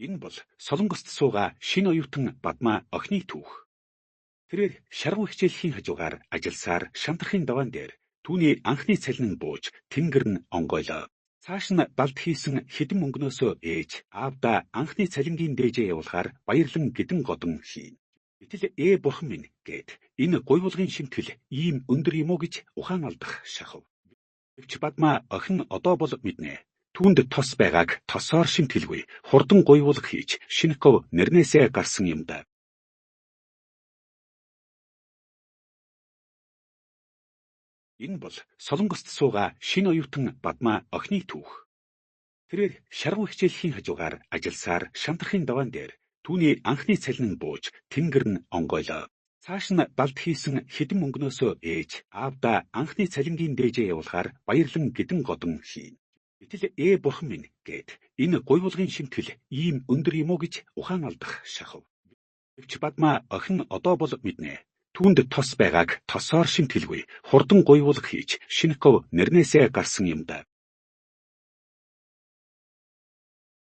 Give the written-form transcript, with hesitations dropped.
Энэ бол Солонгост суугаа шинэ оюутан Бадмаа охины түүх. Тэрээр шаргуу хичээлийн хажуугаар ажилласаар шантрахын даваан дээр түүний анхны цалин нь бууж тэнгэр нь онгойлоо. Цааш нь балд хийсэн хэдэн мөнгнөөсөө ээж аавда анхны цалингийн дээжээ явуулахаар баярлан гидэн годон хийн. Гэтэл бурхан минь гээд энэ гуйвуулгын шимтгэл ийм өндөр юм уу гэж ухаан алдах шахав. Гэвч Бадмаа охин одоо бол мэднэ. Түүнд тос байгааг тосоор шимтгэлгүй хурдан гуйвуулга хийж Шинэков нэрнээсээ гарсан юм да. Энэ бол Солонгост суугаа шинэ оюутан Бадмаа охины түүх. Тэрээр шаргуу хичээлийн хажуугаар ажилласаар шантрахын даваан дээр түүний анхны цалин нь бууж тэнгэр нь онгойлоо. Цааш нь балд хийсэн хэдэн мөнгнөөсөө ээж аавда анхны цалингийн дээжээ явуулахаар баярлан гидэн годон хийн. Гэтэл бурхан минь гээд энэ гуйвуулгын шимтгэл ийм өндөр юм уу гэж ухаан алдах шахав. Гэвч Бадмаа охин одоо бол мэднэ. Түүнд тос байгааг тосоор шимтгэлгүй хурдан гуйвуулга хийж Шинэков нэрнээсээ гарсан юм да.